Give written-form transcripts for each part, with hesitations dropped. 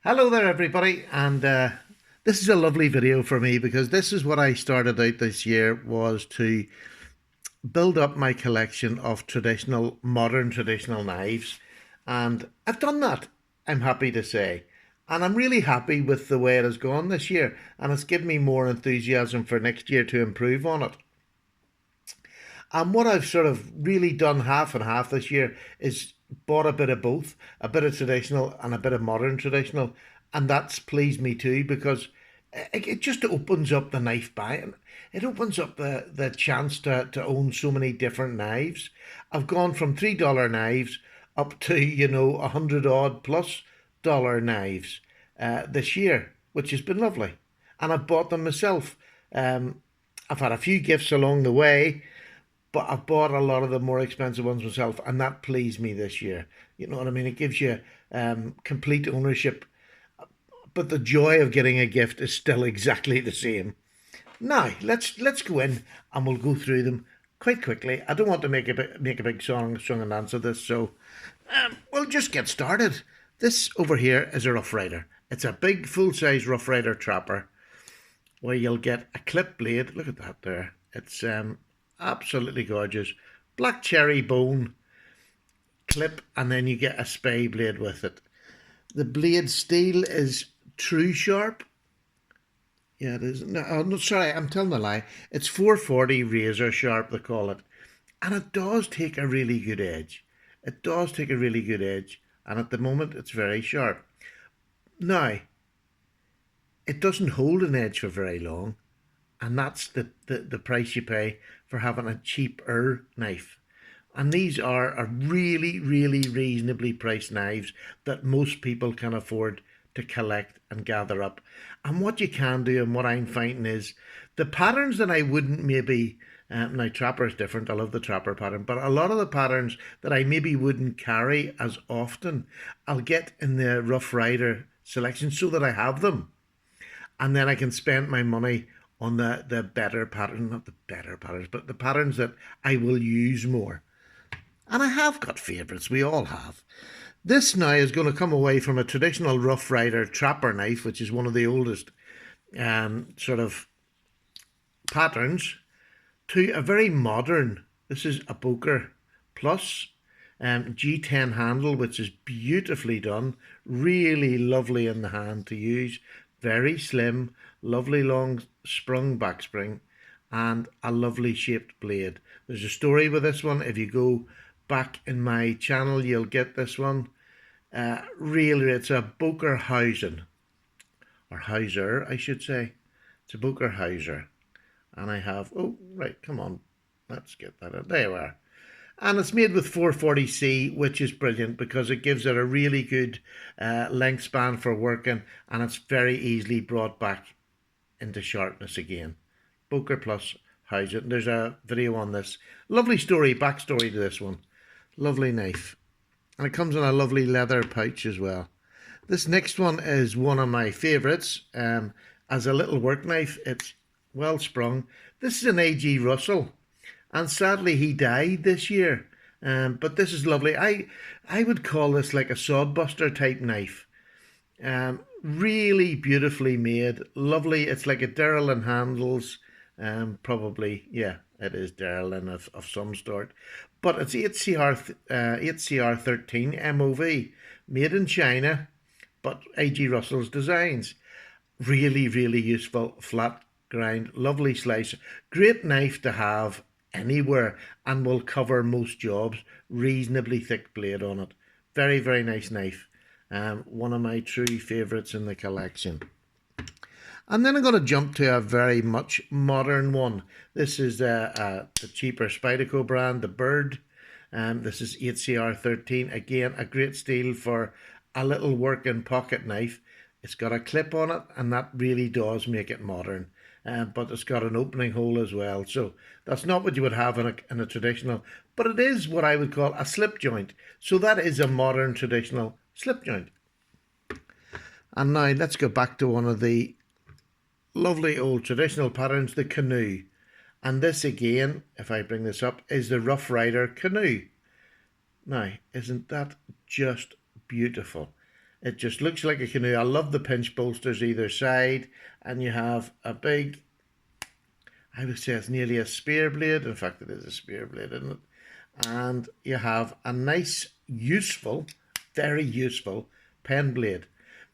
Hello there, everybody, and this is a lovely video for me because this is what I started out this year, was to build up my collection of modern traditional knives, and I've done that, I'm happy to say, and I'm really happy with the way it has gone this year, and it's given me more enthusiasm for next year to improve on it. And what I've sort of really done half and half this year is bought a bit of both, a bit of traditional and a bit of modern traditional. And that's pleased me too because it just opens up the knife buying. It opens up the chance to own so many different knives. I've gone from $3 knives up to, 100 odd plus dollar knives this year, which has been lovely. And I've bought them myself. I've had a few gifts along the way, but I've bought a lot of the more expensive ones myself, and that pleased me this year. You know what I mean? It gives you complete ownership, but the joy of getting a gift is still exactly the same. Now let's go in and we'll go through them quite quickly. I don't want to make a big song and dance of this, so we'll just get started. This over here is a Rough Rider. It's a big full size Rough Rider trapper where you'll get a clip blade. Look at that there. It's absolutely gorgeous. Black cherry bone clip, and then you get a spay blade with it. The blade steel is true sharp. Yeah, it is. No, oh, no, sorry, I'm telling a lie. It's 440 razor sharp, they call it. And it does take a really good edge. It does take a really good edge. And at the moment, it's very sharp. Now, it doesn't hold an edge for very long. And that's the price you pay for having a cheaper knife. And these are really, really reasonably priced knives that most people can afford to collect and gather up. And what you can do, and what I'm finding, is the patterns that I wouldn't maybe, now trapper is different, I love the trapper pattern, but a lot of the patterns that I maybe wouldn't carry as often, I'll get in the Rough Rider selection so that I have them. And then I can spend my money on the better pattern, not the better patterns, but the patterns that I will use more. And I have got favourites, we all have. This now is going to come away from a traditional Rough Rider trapper knife, which is one of the oldest sort of patterns, to a very modern, this is a Boker Plus G10 handle, which is beautifully done, really lovely in the hand to use, very slim, lovely long sprung back spring, and a lovely shaped blade. There's a story with this one. If you go back in my channel, you'll get this one. Really, it's a Boker Heiser, or Heiser, I should say. It's a Boker Heiser. And I have, oh, right, come on. Let's get that out. There we are. And it's made with 440C, which is brilliant because it gives it a really good length span for working, and it's very easily brought back into sharpness again. Boker Plus Heiser. There's a video on this. Lovely story, backstory to this one. Lovely knife. And it comes in a lovely leather pouch as well. This next one is one of my favourites. As a little work knife, it's well sprung. This is an A.G. Russell, and sadly he died this year. But this is lovely. I would call this like a sodbuster type knife. Really beautifully made, lovely. It's like a Derrelin handles. Probably, yeah, it is Derrelin of some sort. But it's 8CR13 MOV, made in China, but A.G. Russell's designs. Really, really useful, flat grind, lovely slice. Great knife to have anywhere and will cover most jobs. Reasonably thick blade on it. Very, very nice knife. One of my true favourites in the collection. And then I'm going to jump to a very much modern one. This is the cheaper Spyderco brand, the Bird. This is 8CR13. Again, a great steel for a little working pocket knife. It's got a clip on it, and that really does make it modern. But it's got an opening hole as well. So that's not what you would have in a traditional, but it is what I would call a slip joint. So that is a modern traditional slip joint. And now let's go back to one of the lovely old traditional patterns, the Canoe. And this again, if I bring this up, is the Rough Rider Canoe. Now, isn't that just beautiful? It just looks like a canoe. I love the pinch bolsters either side, and you have a big, I would say it's nearly a spear blade. In fact, it is a spear blade, isn't it? And you have a nice, useful, very useful pen blade.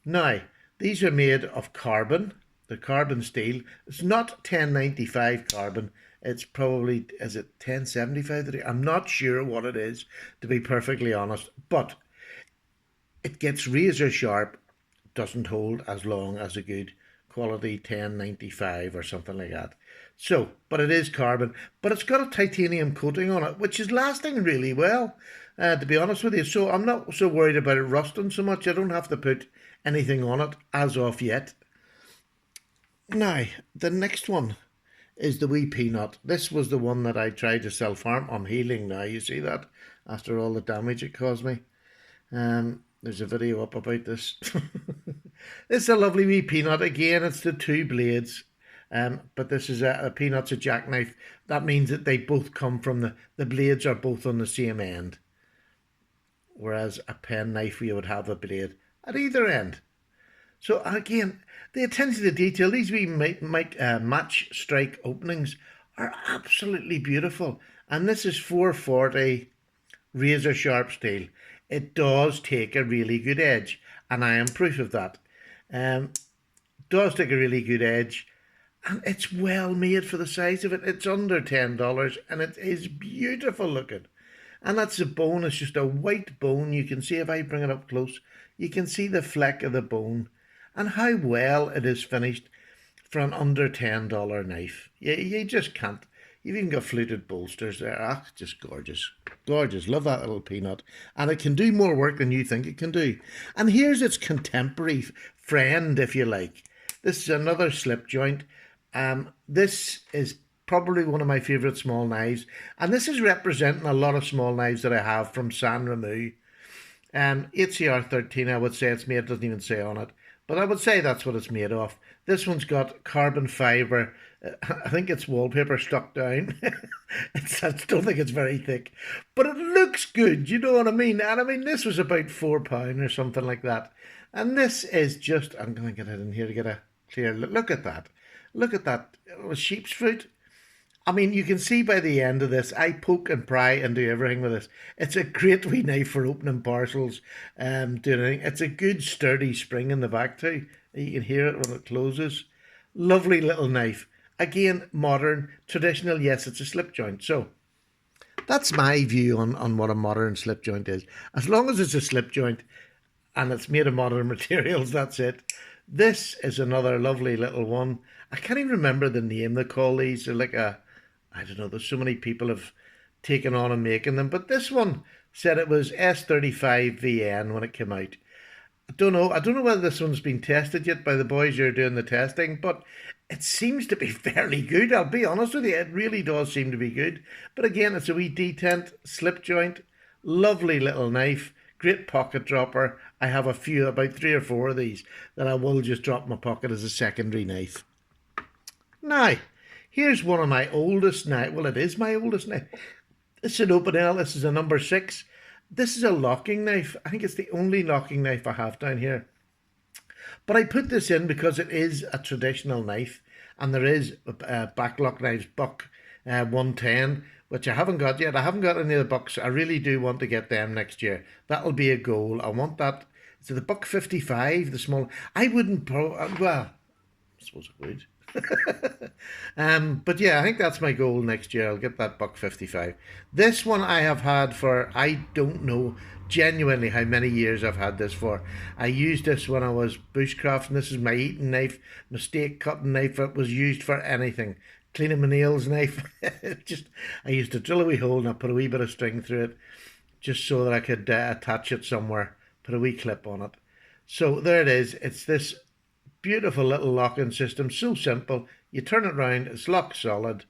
Now, these are made of carbon, the carbon steel. It's not 1095 carbon. It's probably, is it 1075? I'm not sure what it is, to be perfectly honest. But it gets razor sharp, doesn't hold as long as a good quality 1095 or something like that. So, but it is carbon, but it's got a titanium coating on it, which is lasting really well, to be honest with you. So I'm not so worried about it rusting so much. I don't have to put anything on it as of yet. Now, the next one is the wee peanut. This was the one that I tried to self-harm. I'm healing now, you see that, after all the damage it caused me. There's a video up about this. It's a lovely wee peanut. Again, it's the two blades. But this is a peanut's a jackknife. That means that they both come from the blades are both on the same end. Whereas a pen knife, you would have a blade at either end. So again, the attention to detail, these wee match strike openings are absolutely beautiful. And this is 440 razor sharp steel. It does take a really good edge, and I am proof of that. Does take a really good edge, and it's well made for the size of it. It's under $10, and it is beautiful looking. And that's the bone. It's just a white bone. You can see if I bring it up close, you can see the fleck of the bone, and how well it is finished for an under $10 knife. You just can't. You've even got fluted bolsters there. Ah, just gorgeous. Gorgeous. Love that little peanut. And it can do more work than you think it can do. And here's its contemporary friend, if you like. This is another slip joint. This is probably one of my favourite small knives. And this is representing a lot of small knives that I have from San Remo. HCR 13, I would say it's made, it doesn't even say on it. But I would say that's what it's made of. This one's got carbon fibre. I think it's wallpaper stuck down. I don't think it's very thick. But it looks good, you know what I mean? And I mean, this was about £4 or something like that. And this is just, I'm going to get it in here to get a clear look. Look at that. Look at that. It was sheep's foot. I mean, you can see by the end of this, I poke and pry and do everything with this. It's a great wee knife for opening parcels, doing anything. It's a good sturdy spring in the back too. You can hear it when it closes. Lovely little knife. Again, modern, traditional, yes, it's a slip joint. So that's my view on what a modern slip joint is. As long as it's a slip joint and it's made of modern materials, that's it. This is another lovely little one. I can't even remember the name they call these. They're like I don't know, there's so many people have taken on and making them. But this one said it was S35VN when it came out. I don't know whether this one's been tested yet by the boys who are doing the testing, but it seems to be fairly good. I'll be honest with you, it really does seem to be good. But again, it's a wee detent, slip joint, lovely little knife, great pocket dropper. I have about 3 or 4 of these that I will just drop in my pocket as a secondary knife. Now, here's one of my oldest knives. Well, it is my oldest knife. It's an Open L. This is a number 6. This is a locking knife. I think it's the only locking knife I have down here. But I put this in because it is a traditional knife. And there is backlock knives, Buck 110, which I haven't got yet. I haven't got any of the Bucks. I really do want to get them next year. That'll be a goal. I want that. So the Buck 55, the small. I wouldn't well, I suppose I would. But yeah, I think that's my goal next year. I'll get that Buck 55. This one I have had for, I don't know genuinely how many years I've had this for. I used this when I was bushcrafting. This is my eating knife, my steak cutting knife. It was used for anything. Cleaning my nails knife. I used to drill a wee hole and I put a wee bit of string through it just so that I could attach it somewhere, put a wee clip on it. So there it is. It's this beautiful little locking system, so simple. You turn it round, it's lock solid.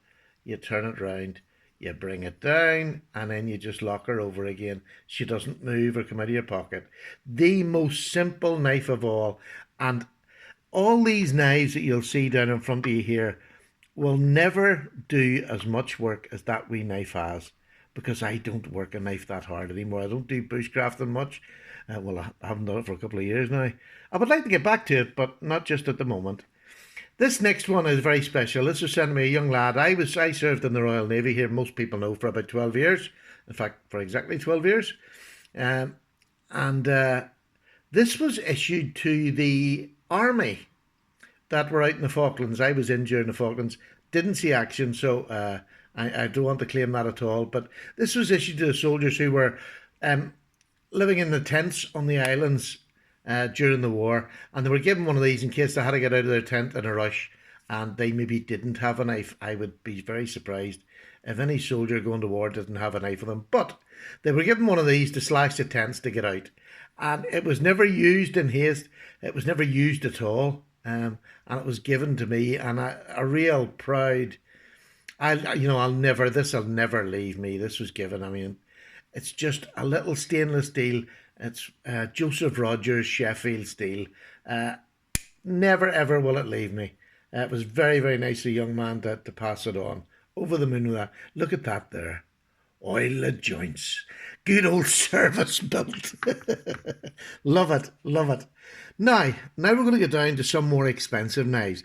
You turn it round, you bring it down, and then you just lock her over again. She doesn't move or come out of your pocket. The most simple knife of all. And all these knives that you'll see down in front of you here will never do as much work as that wee knife has, because I don't work a knife that hard anymore. I don't do bushcrafting much. Well, I haven't done it for a couple of years now. I would like to get back to it, but not just at the moment. This next one is very special. This was sent to me a young lad. I served in the Royal Navy here. Most people know, for about 12 years. In fact, for exactly 12 years. Um, and this was issued to the army that were out in the Falklands. I was in during the Falklands. Didn't see action, so I don't want to claim that at all. But this was issued to the soldiers who were um, living in the tents on the islands during the war, and they were given one of these in case they had to get out of their tent in a rush and they maybe didn't have a knife. I would be very surprised if any soldier going to war didn't have a knife with them. But they were given one of these to slash the tents to get out, and it was never used in haste. It was never used at all, and it was given to me, and a real proud. I'll never. This will never leave me. This was given. I mean, it's just a little stainless steel. It's Joseph Rogers Sheffield steel. Never ever will it leave me. It was very, very nice of a young man to pass it on. Over the moon with that. Look at that there. Oil the joints. Good old service built. Love it, love it. Now we're going to get down to some more expensive knives.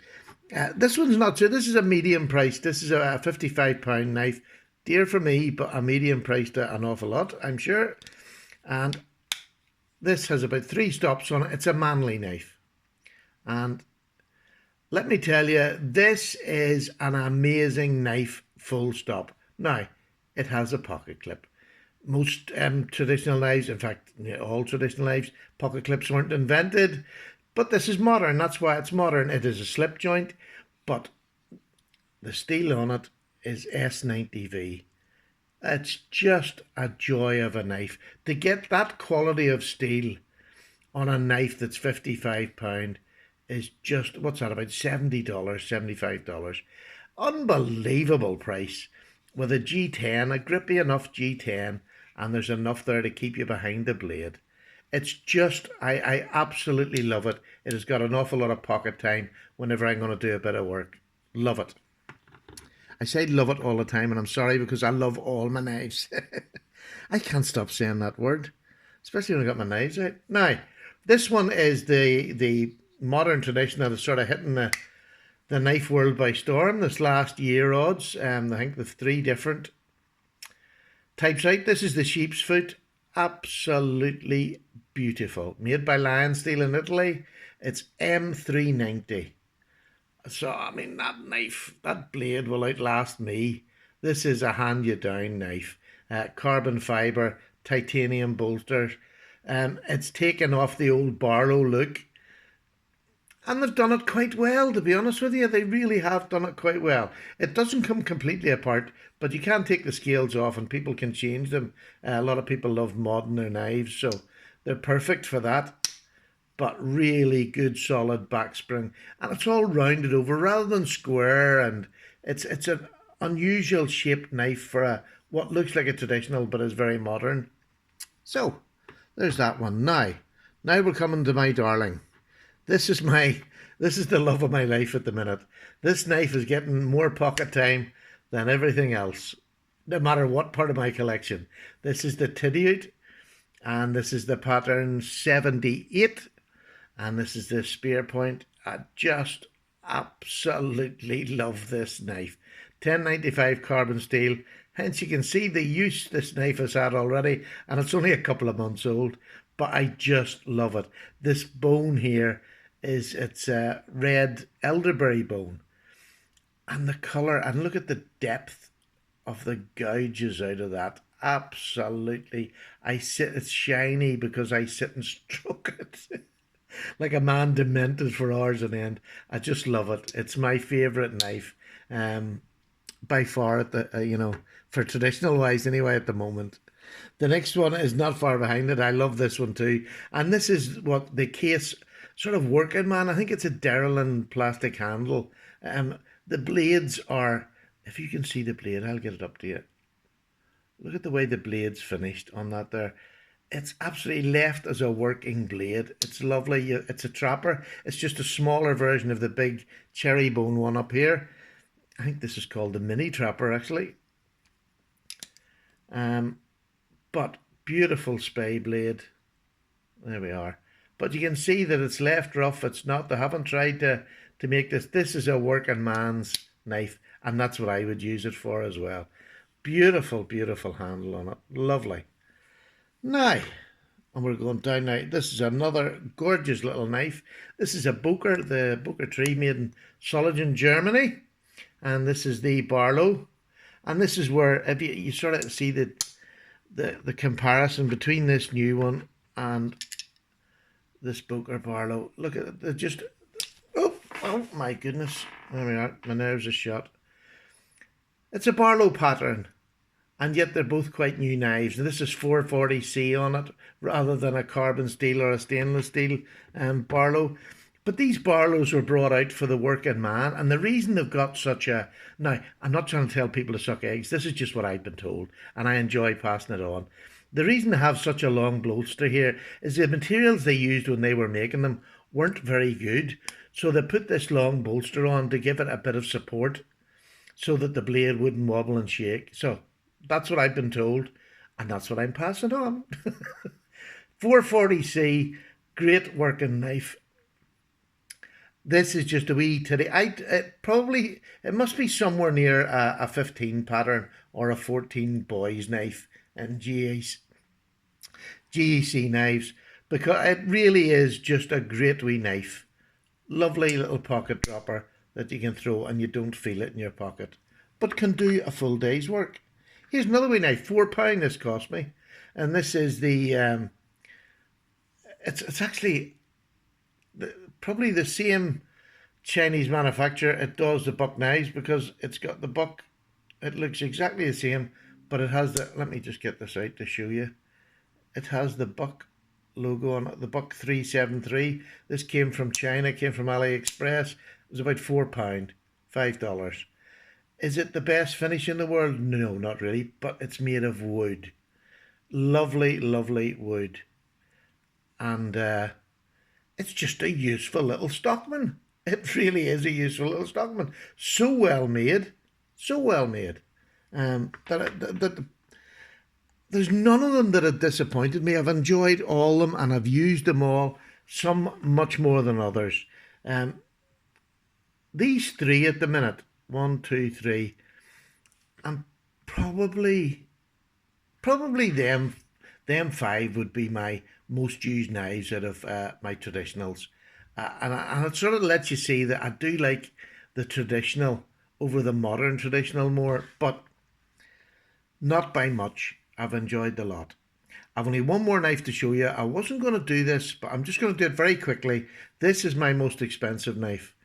This one's not so. This is a medium price. This is a £55 knife. Dear for me, but a medium priced an awful lot, I'm sure. And this has about 3 stops on it. It's a manly knife. And let me tell you, this is an amazing knife, full stop. Now, it has a pocket clip. Most traditional knives, in fact, all traditional knives, pocket clips weren't invented. But this is modern. That's why it's modern. It is a slip joint, but the steel on it is S90V. It's just a joy of a knife. To get that quality of steel on a knife that's £55 is just, what's that, about $70, $75. Unbelievable price. With a G10, a grippy enough G10, and there's enough there to keep you behind the blade. It's just, I absolutely love it. It has got an awful lot of pocket time whenever I'm going to do a bit of work. Love it. I say love it all the time, and I'm sorry because I love all my knives. I can't stop saying that word, especially when I got my knives out. Now, this one is the modern tradition that is sort of hitting the knife world by storm this last year odds. I think the 3 different types out. This is the sheep's foot. Absolutely beautiful. Made by Lion Steel in Italy. It's M390. So, I mean, that knife, that blade will outlast me. This is a hand-you-down knife. Carbon fibre, titanium bolsters. It's taken off the old Barlow look. And they've done it quite well, to be honest with you. They really have done it quite well. It doesn't come completely apart, but you can take the scales off and people can change them. A lot of people love modding their knives, so they're perfect for that. But really good solid backspring, and it's all rounded over rather than square, and it's an unusual shaped knife for what looks like a traditional but is very modern. So there's that one. Now we're coming to my darling. This is the love of my life at the minute. This knife is getting more pocket time than everything else, no matter what part of my collection. This is the Tidiout, and this is the pattern 78. And this is the spear point. I just absolutely love this knife. 1095 carbon steel. Hence you can see the use this knife has had already. And it's only a couple of months old. But I just love it. This bone here it's a red elderberry bone. And the colour, and look at the depth of the gouges out of that. Absolutely. It's shiny because I sit and stroke it. Like a man demented for hours on end. I just love it. It's my favourite knife, by far. For traditional wise anyway at the moment. The next one is not far behind it. I love this one too, and this is what the case sort of working man. I think it's a Derrelin plastic handle. The blades are, if you can see the blade, I'll get it up to you. Look at the way the blade's finished on that there. It's absolutely left as a working blade. It's lovely. It's a trapper. It's just a smaller version of the big cherry bone one up here. I think this is called the mini trapper actually. But beautiful spy blade. There we are. But you can see that it's left rough. It's not. They haven't tried to make this. This is a working man's knife, and that's what I would use it for as well. Beautiful, beautiful handle on it. Lovely. Now, and we're going down now. This is another gorgeous little knife. This is a Boker, the Boker tree made in Solingen, Germany. And this is the Barlow. And this is where, if you sort of see the comparison between this new one and this Boker Barlow. Look at it. They're just, oh my goodness. There we are. My nerves are shot. It's a Barlow pattern, and yet they're both quite new knives. And this is 440C on it, rather than a carbon steel or a stainless steel Barlow. But these Barlows were brought out for the working man, and the reason they've got such a... Now, I'm not trying to tell people to suck eggs. This is just what I've been told, and I enjoy passing it on. The reason they have such a long bolster here is the materials they used when they were making them weren't very good. So they put this long bolster on to give it a bit of support so that the blade wouldn't wobble and shake. So that's what I've been told, and that's what I'm passing on. 440C, great working knife. This is just a wee titty. It must be somewhere near a 15 pattern or a 14 boys knife in GEC knives, because it really is just a great wee knife. Lovely little pocket dropper that you can throw and you don't feel it in your pocket, but can do a full day's work. Here's another wee knife. £4 this cost me, and this is the it's actually probably the same Chinese manufacturer. It does the buck knives, because it's got the buck. It looks exactly the same, but it has the, let me just get this out to show you. It has the buck logo on it, the buck 373. This came from China, came from AliExpress. It was about £4, $5. Is it the best finish in the world? No, not really, but it's made of wood. Lovely, lovely wood. And it's just a useful little Stockman. It really is a useful little Stockman. So well made. So well made. That there's none of them that have disappointed me. I've enjoyed all of them, and I've used them all, some much more than others. These three at the minute, 1, 2, 3, and probably them 5 would be my most used knives out of my traditionals. And it sort of lets you see that I do like the traditional over the modern traditional more, but not by much. I've enjoyed the lot. I've only one more knife to show you. I wasn't going to do this, but I'm just going to do it very quickly. This is my most expensive knife,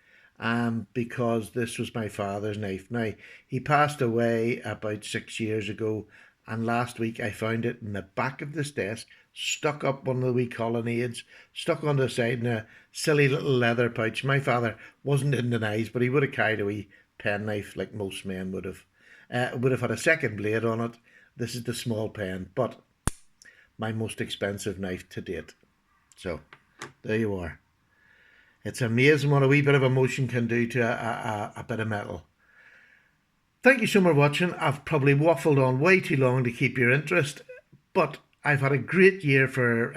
because this was my father's knife. Now, he passed away about 6 years ago, and last week I found it in the back of this desk, stuck up one of the wee colonnades, stuck on the side in a silly little leather pouch. My father wasn't in the knives, but he would have carried a wee pen knife like most men would have. It would have had a second blade on it. This is the small pen, but my most expensive knife to date. So, there you are. It's amazing what a wee bit of emotion can do to a bit of metal. Thank you so much for watching. I've probably waffled on way too long to keep your interest, but I've had a great year for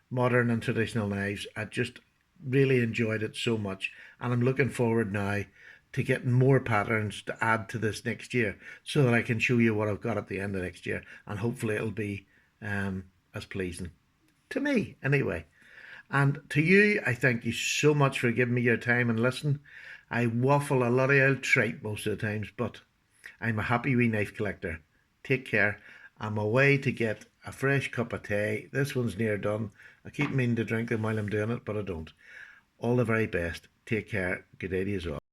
modern and traditional knives. I just really enjoyed it so much, and I'm looking forward now to getting more patterns to add to this next year, so that I can show you what I've got at the end of next year, and hopefully it'll be as pleasing to me anyway. And to you, I thank you so much for giving me your time and listen. I waffle a lot of old tripe most of the times, but I'm a happy wee knife collector. Take care. I'm away to get a fresh cup of tea. This one's near done. I keep meaning to drink them while I'm doing it, but I don't. All the very best. Take care. Good day to you all.